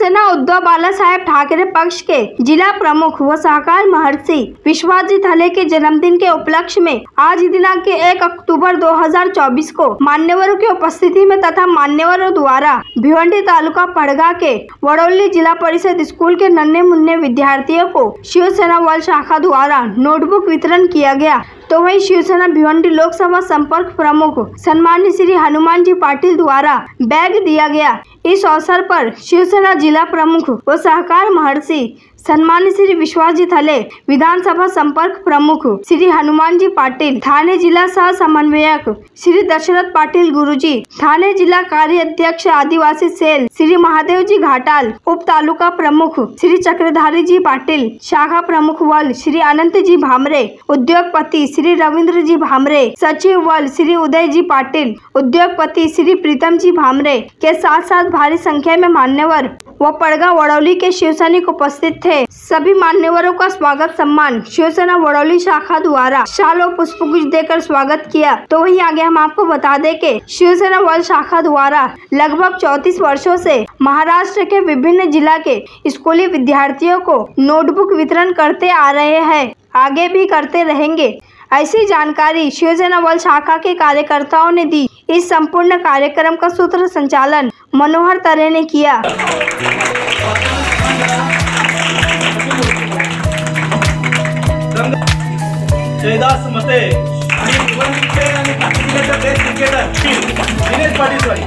शिवसेना उद्धव बालासाहेब ठाकरे पक्ष के जिला प्रमुख व सहकार महर्षि विश्वजीत हले के जन्मदिन के उपलक्ष्य में आज दिनांक 1 अक्टूबर 2024 को मान्यवरों की उपस्थिति में तथा मान्यवरों द्वारा भिवंडी तालुका पड़गा के वड़ौली जिला परिषद स्कूल के नन्हे मुन्ने विद्यार्थियों को शिवसेना वल शाखा द्वारा नोटबुक वितरण किया गया। तो वही शिवसेना भिवंडी लोकसभा संपर्क प्रमुख सम्मान्य श्री हनुमान जी पाटिल द्वारा बैग दिया गया। इस अवसर पर शिवसेना जिला प्रमुख व सहकार महर्षि सम्मान्य श्री विश्वजीत हले, विधानसभा संपर्क प्रमुख श्री हनुमान जी पाटिल, थाने जिला सह समन्वयक श्री दशरथ पाटिल गुरुजी, थाने जिला कार्य अध्यक्ष आदिवासी सेल श्री महादेव जी घाटाल, उप तालुका प्रमुख श्री चक्रधारी जी पाटिल, शाखा प्रमुख वल श्री अनंत जी भामरे, उद्योगपति श्री रविंद्र जी भामरे, सचिव वल श्री उदय जी पाटिल, उद्योगपति श्री प्रीतम जी भामरे के साथ साथ भारी संख्या में मान्यवर व पड़गा वड़ौली के शिवसैनिक उपस्थित थे। सभी मान्यवरों का स्वागत सम्मान शिवसेना वड़ौली शाखा द्वारा शाल और पुष्पगुच्छ देकर स्वागत किया। तो वहीं आगे हम आपको बता दें कि शिवसेना वल शाखा द्वारा लगभग 34 वर्षों से महाराष्ट्र के विभिन्न जिला के स्कूली विद्यार्थियों को नोटबुक वितरण करते आ रहे हैं, आगे भी करते रहेंगे। ऐसी जानकारी शिवसेना वल शाखा के कार्यकर्ताओं ने दी। इस संपूर्ण कार्यक्रम का सूत्र संचालन मनोहर तरे ने किया। जयदास मते आणि भिवंडीचे आणि नाशिक जिल्ह्याचे best cricketer Dinesh Patil sorry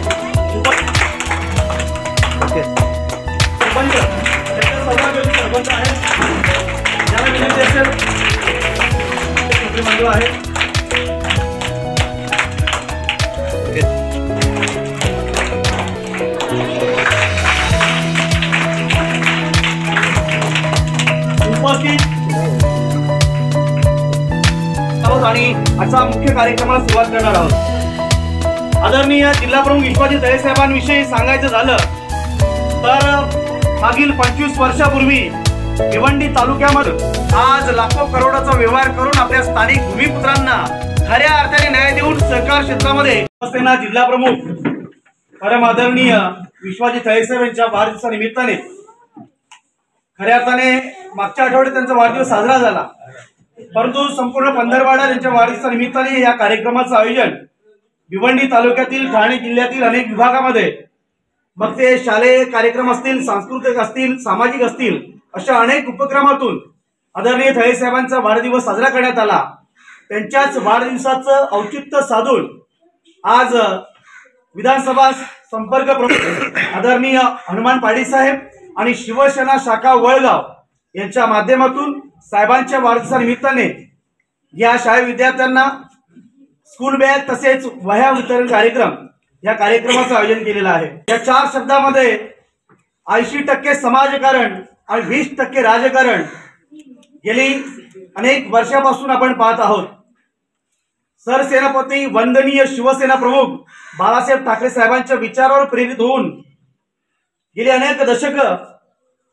sarpanch त्याच्या सौभाग्यवती सरपंच आहेत, ज्याला विनंती असेल ते मंडळ आहे। उपस्थित आणि असा मुख्य कार्यक्रमाला सुरुवात करणार आहोत। आदरणीय जिल्हा प्रमुख विश्वजीत हले साहेबांविषयी सांगायचं झालं तर मागील 25 वर्षापूर्वी भिवंडी तालुक्यामध्ये आज लाखो करोडाचा व्यवहार करून आपल्या स्थानिक भूमिपुत्रांना खऱ्या अर्थाने न्याय देऊन सहकार क्षेत्रामध्ये शिवसेना जिल्हा प्रमुख परम आदरणीय विश्वजीत हले साहेब यांच्या वाढदिवसानिमित्ताने खऱ्या अर्थाने मागच्या आठवड्यात त्यांचा वाढदिवस साजरा झाला, परंतु संपूर्ण पंधरवाडा यांच्या वाढदिवसानिमित्ताने या कार्यक्रमाचं आयोजन भिवंडी तालुक्यातील ठाणे जिल्ह्यातील अनेक विभागामध्ये मग ते शालेय कार्यक्रम असतील, सांस्कृतिक असतील, सामाजिक असतील, अशा अनेक उपक्रमातून आदरणीय हले साहेबांचा वाढदिवस साजरा करण्यात आला। त्यांच्याच वाढदिवसाचं औचित्य साधून आज विधानसभा संपर्क प्रमुख आदरणीय हनुमान पाटील साहेब आणि शिवसेना शाखा वळगाव यांच्या माध्यमातून साहेबांच्या वाढदिवसानिमित्ताने या शाळा विद्यार्थ्यांना स्कूल बॅग तसेच वह्या वितरण कार्यक्रम या कार्यक्रमाचं आयोजन केलेलं आहे। या 4 शब्दामध्ये 80% समाजकारण आणि 20% राजकारण गेली अनेक वर्षापासून आपण पाहत आहोत। सरसेनापती वंदनीय शिवसेना प्रमुख बाळासाहेब ठाकरे साहेबांच्या विचारावर प्रेरित होऊन गेली अनेक दशकं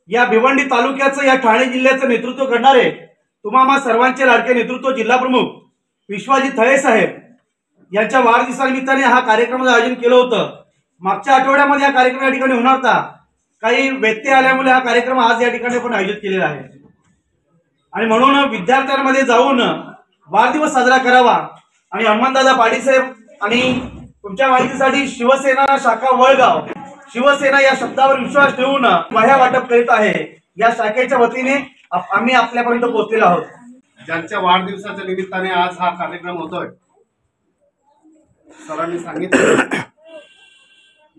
या भिवंडी तालुक्याचं या ठाणे जिल्ह्याचं नेतृत्व करणारे तुम्हा सर्वांचे लाडके नेतृत्व जिल्हा प्रमुख विश्वजीत हले साहेब यांच्या वाढदिवसानिमित्ताने हा कार्यक्रमाचं आयोजन केलं होतं। मागच्या आठवड्यामध्ये हा कार्यक्रम या ठिकाणी होणार होता, काही व्यत्यय आल्यामुळे हा कार्यक्रम आज या ठिकाणी पण आयोजित केलेला आहे आणि म्हणून विद्यार्थ्यांमध्ये जाऊन वाढदिवस साजरा करावा आणि हनुमानदादा पाटील साहेब आणि तुमच्या माहितीसाठी शिवसेना शाखा वळगाव शिवसेना या शब्दावर विश्वास ठेवून वह्या वाटप करीत आहे। या शाखेच्या वतीने आम्ही आपल्यापर्यंत पोहोचलेलो आहोत। ज्यांच्या वाढदिवसाच्या निमित्ताने आज हा कार्यक्रम होतोय, सरांनी सांगितलं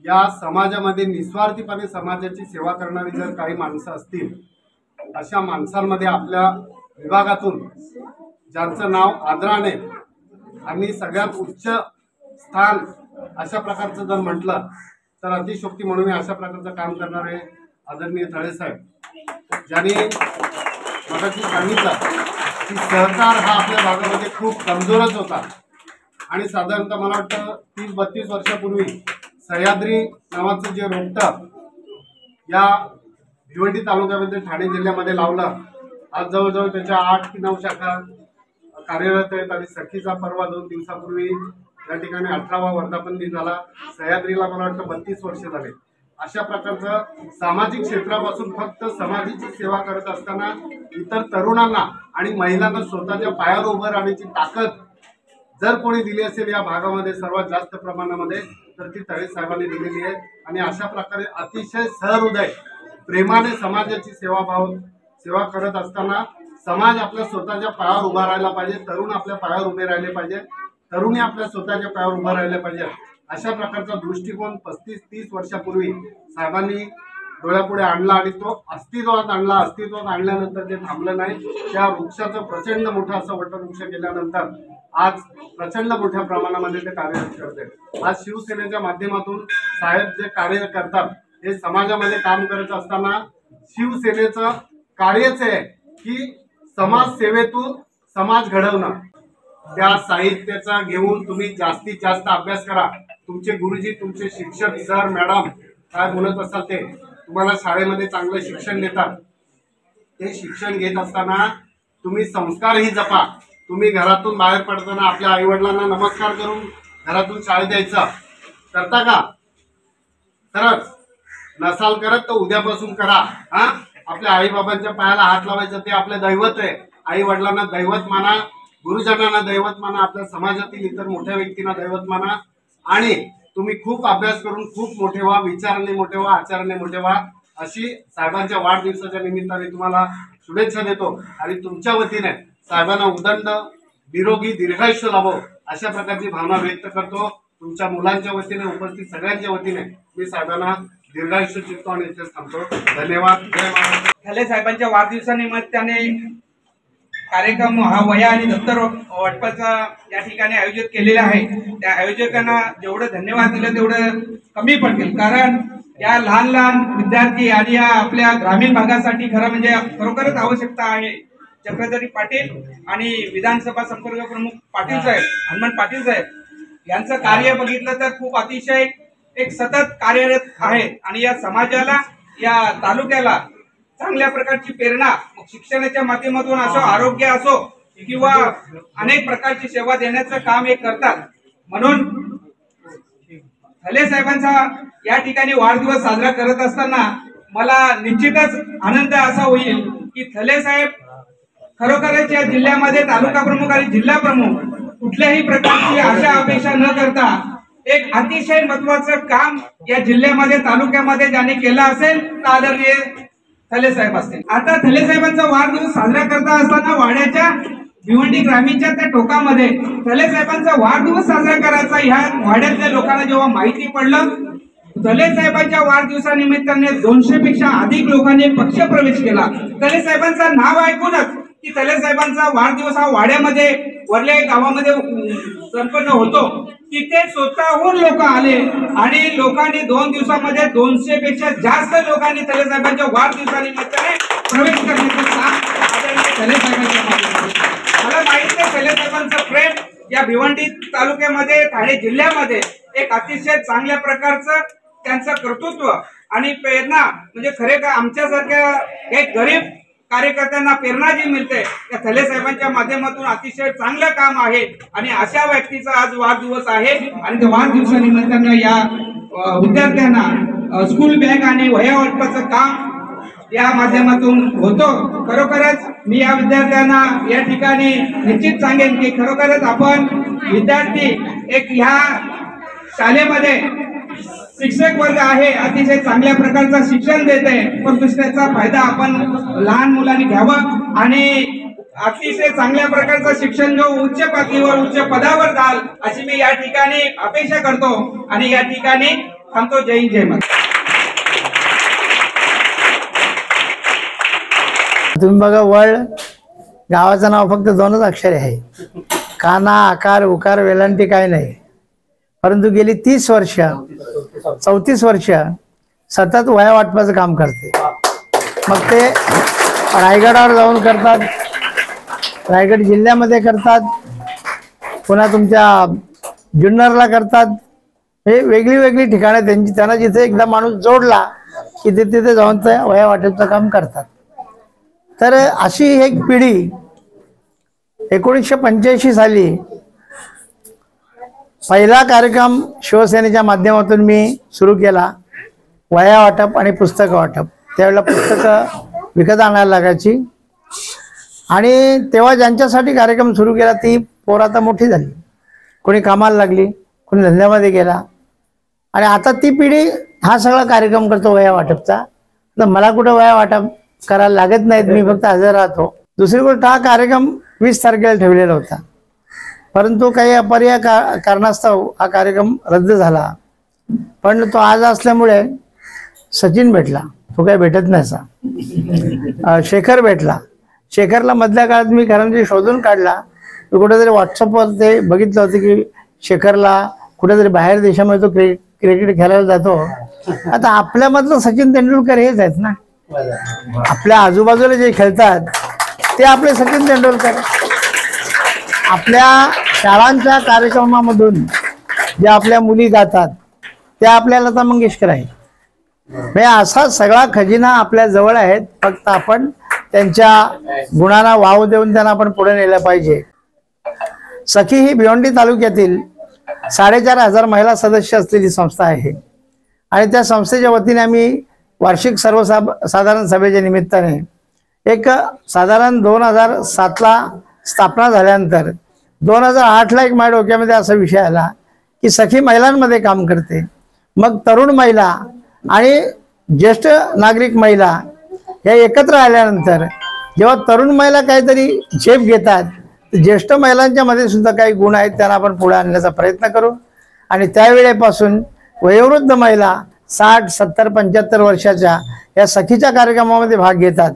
या समाजामध्ये निस्वार्थीपणे समाजाची सेवा करणारी जर काही माणसं असतील, अशा माणसांमध्ये आपल्या विभागातून ज्यांचं नाव आदराने आणि सगळ्यात उच्च स्थान अशा प्रकारचं जर म्हटलं तर अतिशयोक्ती म्हणून अशा प्रकारचं काम करणारे आदरणीय हले साहेब, ज्यांनी मगाशी सांगितलं की सहकार हा आपल्या भागामध्ये खूप कमजोरच होता आणि साधारणतः मला वाटतं 30-32 वर्षापूर्वी सह्याद्री नावाचं जे रोपटं या भिवंडी तालुक्यामध्ये ठाणे जिल्ह्यामध्ये लावलं। आज जवळजवळ त्याच्या 8 की 9 शाखा कार्यरत आहेत आणि सखीचा परवा 2 दिवसापूर्वी या ठिकाणी 18वा वर्धापन दिन झाला। सह्याद्रीला मला वाटतं 32 वर्ष झाले। अशा प्रकारचं सामाजिक क्षेत्रापासून फक्त समाजाची सेवा करत असताना इतर तरुणांना आणि महिलांना स्वतःच्या पायावर उभं राहण्याची ताकद जर कोणी दिली असेल या भागामध्ये सर्वात जास्त प्रमाणामध्ये तर ती तळे साहेबांनी दिलेली आहे। आणि अशा प्रकारे अतिशय सहृदय प्रेमाने समाजाची सेवा करत असताना समाज आपल्या स्वतःच्या पायावर उभा राहायला पाहिजे, तरुण आपल्या पायावर उभे राहिले पाहिजे, तरुणी आपल्या स्वतःच्या पायावर उभा राहिले पाहिजे, अशा प्रकारचा दृष्टिकोन 35-30 वर्षापूर्वी साहेबांनी डोळ्यापुढे आणला आणि तो अस्तित्वात आणल्यानंतर ते थांबलं नाही। त्या वृक्षाचं प्रचंड मोठं असं वटवृक्ष केल्यानंतर आज प्रचंड मोठ्या प्रमाणामध्ये ते कार्यरत करते। आज शिवसेनेच्या माध्यमातून साहेब जे कार्य करतात हे समाजामध्ये काम करत असताना शिवसेनेचं कार्यच आहे की समाजसेवेतून समाज घडवणं। त्या साहित्याचा घेऊन तुम्ही जास्तीत जास्त अभ्यास करा। तुमचे गुरुजी, तुमचे शिक्षक, सर, मॅडम काय बोलत असाल ते तुम्हाला शाळेमध्ये चांगलं शिक्षण देतात। ते शिक्षण घेत असताना तुम्ही संस्कारही जपा। तुम्ही घरातून बाहेर पडताना आपल्या आईवडिलांना नमस्कार करून घरातून शाळेत यायचं करता का? खरंच नसाल करत तर उद्यापासून करा। आपल्या आई बाबांच्या पायाला हात लावायचं ते आपलं दैवत आहे। आई वडिलांना दैवत माना, गुरुजनांना दैवत माना, आपल्या समाजातील इतर मोठ्या व्यक्तींना दैवत माना आणि तुम्ही खूप अभ्यास करून खूप मोठे व्हा, विचाराने मोठे व्हा, आचाराने मोठे व्हा, अशी साहेबांच्या वाढदिवसाच्या निमित्ताने तुम्हाला शुभेच्छा देतो। आणि तुमच्या वतीने साहेबांना उदंड निरोगी दीर्घायुष्य लाभो अशा प्रकारची भावना व्यक्त करतो। तुमच्या मुलांच्या वतीने, उपस्थित सगळ्यांच्या वतीने मी साहेबांना दीर्घायुष्य चित्तो आणि इथेच थांबतो। धन्यवाद। जय महाराष्ट्र। ठाले साहेबांच्या वाढदिवसानिमित्ताने कार्यक्रम हा वया आणि दप्तर वाटपाचा या ठिकाणी आयोजित केलेला आहे। त्या आयोजकांना जेवढं धन्यवाद दिलं तेवढं कमी पडतील, कारण या लहान लहान विद्यार्थी आणि या आपल्या ग्रामीण भागासाठी खरं म्हणजे खरोखरच आवश्यकता आहे। चक्रधरी पाटील आणि विधानसभा संपर्क प्रमुख पाटील साहेब, हनुमान पाटील साहेब यांचं कार्य बघितलं तर खूप अतिशय एक सतत कार्यरत आहे आणि या समाजाला, या तालुक्याला चांगल्या प्रकारची प्रेरणा शिक्षणाच्या माध्यमातून असो, आरोग्य असो किंवा अनेक प्रकारची सेवा देण्याचं काम हे करतात। म्हणून ठाले साहेबांचा या ठिकाणी वाढदिवस साजरा करत असताना मला निश्चितच आनंद असा होईल की ठाले साहेब खरोखरच या जिल्ह्यामध्ये तालुका प्रमुख आणि जिल्हा प्रमुख कुठल्याही प्रकारची आशा अपेक्षा न करता एक अतिशय महत्वाचं काम या जिल्ह्यामध्ये, तालुक्यामध्ये ज्याने केलं असेल तर आदरणीय ठाले साहेब असतील। आता ठाले साहेबांचा वाढदिवस साजरा करता असताना वाड्याच्या भिवंडी ग्रामीणच्या त्या टोकामध्ये ठाले साहेबांचा वाढदिवस साजरा करायचा ह्या वाड्यातल्या लोकांना जेव्हा माहिती पडलं, ठाले साहेबांच्या वाढदिवसानिमित्ताने 200 पेक्षा अधिक लोकांनी पक्ष प्रवेश केला। ठाले साहेबांचं नाव ऐकूनच की ठाले साहेबांचा वाढदिवस हा वाड्यामध्ये, वरले गावामध्ये संपन्न होतो, तिथे स्वतःहून लोक आले आणि लोकांनी 2 दिवसामध्ये 200 पेक्षा जास्त लोकांनी ठाले साहेबांच्या वाढदिवसानिमित्ताने प्रवेश करण्याचं काम ठाले साहेबांच्या माध्यमातून। मला माहिती आहे ठाले साहेबांचं प्रेम या भिवंडी तालुक्यामध्ये, ठाणे जिल्ह्यामध्ये एक अतिशय चांगल्या प्रकारचं त्यांचं कर्तृत्व आणि प्रेरणा, म्हणजे खरे का आमच्यासारख्या एक गरीब कार्यकर्त्यांना प्रेरणा जी मिळते त्या ठाले साहेबांच्या माध्यमातून अतिशय चांगलं काम आहे। आणि अशा व्यक्तीचा आज वाढदिवस आहे आणि त्या वाढदिवसानिमित्तानं या विद्यार्थ्यांना स्कूल बॅग आणि वह्या वाटपाचं काम या माध्यमातून होतो। खरोखरच मी या विद्यार्थ्यांना या ठिकाणी निश्चित सांगेन की खरोखरच आपण विद्यार्थी एक ह्या शाळेमध्ये शिक्षक वर्ग आहे, अतिशय चांगल्या प्रकारचं शिक्षण देते, परंतु त्याचा फायदा आपण लहान मुलांनी घ्यावा आणि अतिशय चांगल्या प्रकारचं शिक्षण जो उच्च पातळीवर, उच्च पदावर जाल अशी मी या ठिकाणी अपेक्षा करतो आणि या ठिकाणी थांबतो। जय हिंद, जय महाराष्ट्र। तुम्ही बघा, वळ गावाचं नाव फक्त 2च अक्षरे आहे, काना, आकार, उकार, वेलांटी काय नाही, परंतु गेली 30 वर्ष, 34 वर्ष सतत वह्या वाटपाचं काम करते। मग ते रायगडावर जाऊन करतात, रायगड जिल्ह्यामध्ये करतात, पुन्हा तुमच्या जुन्नरला करतात। हे वेगळी वेगळी ठिकाणं त्यांची, त्यांना जिथे एकदा माणूस जोडला की ते तिथे जाऊन ते वह्या वाटपाचं काम करतात। तर अशी एक पिढी 1985 साली पहिला कार्यक्रम शिवसेनेच्या माध्यमातून मी सुरू केला, वह्या वाटप आणि पुस्तकं वाटप. त्यावेळेला पुस्तकं विकत आणायला लागायची आणि तेव्हा ज्यांच्यासाठी कार्यक्रम सुरू केला ती पोरं आता मोठी झाली, कोणी कामाला लागली, कोणी धंद्यामध्ये गेला आणि आता ती पिढी हा सगळा कार्यक्रम करतो वह्या वाटपचा. तर मला कुठं वह्या वाटप करायला लागत नाहीत, मी फक्त हजर राहतो. दुसरी गोष्ट, हा कार्यक्रम 20 तारखेला ठेवलेला होता, परंतु काही अपरिहार्य कारणास्तव हा कार्यक्रम रद्द झाला. पण तो आज असल्यामुळे सचिन भेटला, तो काही भेटत नाही. शेखर भेटला. शेखरला मधल्या काळात मी खरं म्हणजे शोधून काढला. मी कुठेतरी व्हॉट्सअपवर ते बघितलं होतं की शेखरला कुठेतरी बाहेर देशामध्ये तो क्रिकेट खेळायला जातो. आता आपल्यामधलं सचिन तेंडुलकर हेच आहेत ना, आपल्या आजूबाजूला जे खेळतात ते आपले सचिन तेंडुलकर. आपल्या शाळांच्या कार्यक्रमामधून जे आपल्या मुली गातात त्या आपल्या लता मंगेशकर आहेत. म्हणजे असा सगळा खजिना आपल्या जवळ आहेत, फक्त आपण त्यांच्या गुणांना वाव देऊन त्यांना आपण पुढे नेलं पाहिजे. सखी ही भिवंडी तालुक्यातील 4,500 महिला सदस्य असलेली संस्था आहे आणि त्या संस्थेच्या वतीने आम्ही वार्षिक सर्वसाधारण सभेच्या निमित्ताने एक साधारण 2007ला स्थापना झाल्यानंतर 2008ला एक माझ्या डोक्यामध्ये असा विषय आला की सखी महिलांमध्ये काम करते. मग तरुण महिला आणि ज्येष्ठ नागरिक महिला या एकत्र आल्यानंतर जेव्हा तरुण महिला काहीतरी झेप घेतात, ज्येष्ठ महिलांच्या मध्ये सुद्धा काही गुण आहेत, त्यांना आपण पुढे आणण्याचा प्रयत्न करू. आणि त्यावेळेपासून वयोवृद्ध महिला 60, 70, 75 वर्षाच्या या सखीच्या कार्यक्रमामध्ये भाग घेतात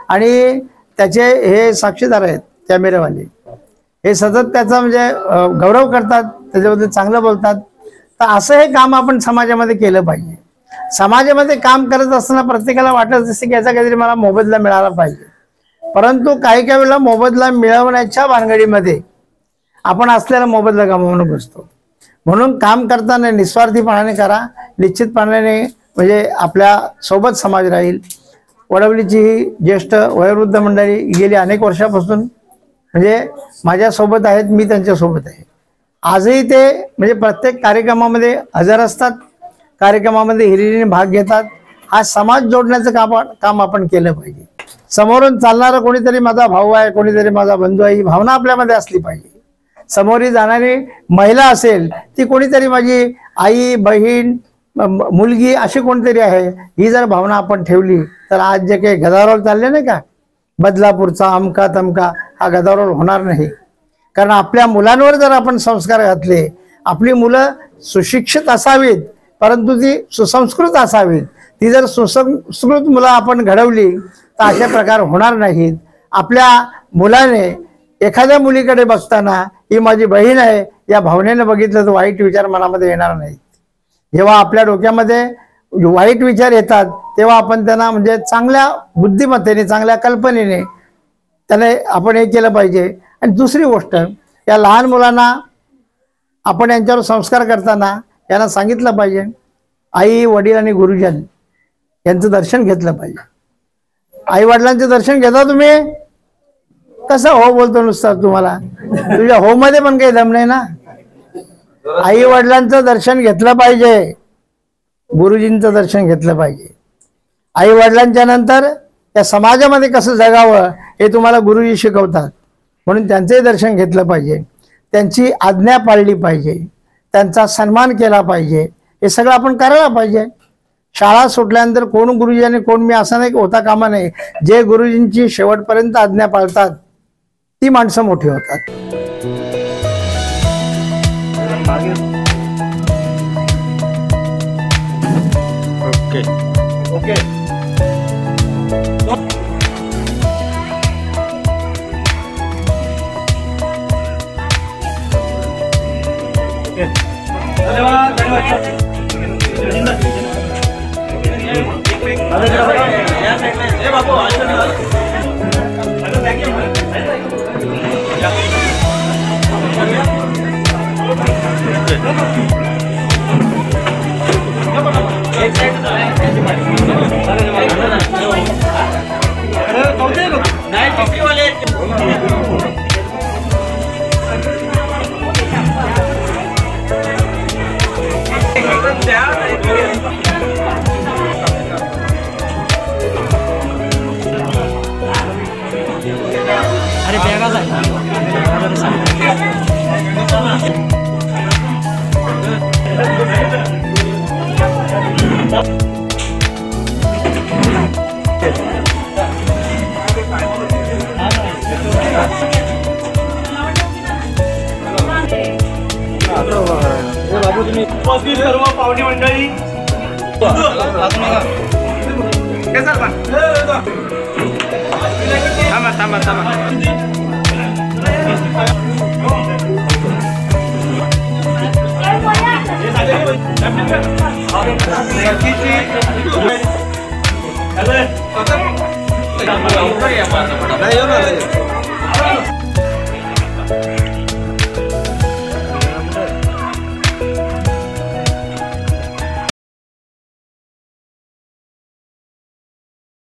आणि त्याचे हे साक्षीदार आहेत कॅमेरेवाले, हे सतत त्याचा म्हणजे गौरव करतात, त्याच्याबद्दल चांगलं बोलतात. तर असं हे काम आपण समाजामध्ये केलं पाहिजे. समाजामध्ये काम करत असताना प्रत्येकाला वाटत असते की याचा काहीतरी मला मोबदला मिळाला पाहिजे, परंतु काही काही वेळेला मोबदला मिळवण्याच्या भानगडीमध्ये आपण असलेला मोबदला गमावून बसतो. म्हणून काम करताना निस्वार्थीपणाने करा, निश्चितपणाने म्हणजे आपल्या सोबत समाज राहील. वडवलीची ही ज्येष्ठ वयोवृद्ध मंडळी गेली अनेक वर्षापासून म्हणजे माझ्यासोबत आहेत, मी त्यांच्यासोबत आहे. आजही ते म्हणजे प्रत्येक कार्यक्रमामध्ये हजर असतात, कार्यक्रमामध्ये हिरिरीने भाग घेतात. हा समाज जोडण्याचं काम आपण केलं पाहिजे. समोरून चालणारा कोणीतरी माझा भाऊ आहे, कोणीतरी माझा बंधू आहे, ही भावना आपल्यामध्ये असली पाहिजे. समोरी जाणारी महिला असेल ती कोणीतरी माझी आई, बहीण, मुलगी अशी कोणतरी आहे, ही जर भावना आपण ठेवली तर आज जे काही गदारोळ चालले नाही का, बदलापूरचा अमका तमका, हा गदारोळ होणार नाही. कारण आपल्या मुलांवर जर आपण संस्कार घातले, आपली मुलं सुशिक्षित असावीत परंतु ती सुसंस्कृत असावीत. ती जर सुसंस्कृत मुलं आपण घडवली तर अशा प्रकार होणार नाहीत. आपल्या मुलाने एखाद्या मुलीकडे बघताना ही माझी बहीण आहे या भावनेने बघितलं तर वाईट विचार मनामध्ये येणार नाहीत. जेव्हा आपल्या डोक्यामध्ये वाईट विचार येतात तेव्हा आपण त्यांना म्हणजे चांगल्या बुद्धिमत्तेने, चांगल्या कल्पनेने त्याने आपण हे केलं पाहिजे. आणि दुसरी गोष्ट, या लहान मुलांना आपण यांच्यावर संस्कार करताना यांना सांगितलं पाहिजे, आई, वडील आणि गुरुजन यांचं दर्शन घेतलं पाहिजे. आई वडिलांचं दर्शन घेता तुम्ही, कसं हो बोलतो नुसतं, तुम्हाला तुझ्या हो मध्ये पण काही दम नाही ना. आई वडिलांचं दर्शन घेतलं पाहिजे, गुरुजींचं दर्शन घेतलं पाहिजे. आई वडिलांच्या नंतर या समाजामध्ये कसं जगावं हे तुम्हाला गुरुजी शिकवतात, म्हणून त्यांचंही दर्शन घेतलं पाहिजे, त्यांची आज्ञा पाळली पाहिजे, त्यांचा सन्मान केला पाहिजे. हे सगळं आपण करायला पाहिजे. शाळा सुटल्यानंतर कोण गुरुजी आणि कोण मी असं नाही होता कामा नये. जे गुरुजींची शेवटपर्यंत आज्ञा पाळतात ती माणसं मोठी होतात. ओके ओके धन्यवाद धन्यवाद. उपस्थित सर्व पाहुणे मंडळी, थांबा थांबा थांबा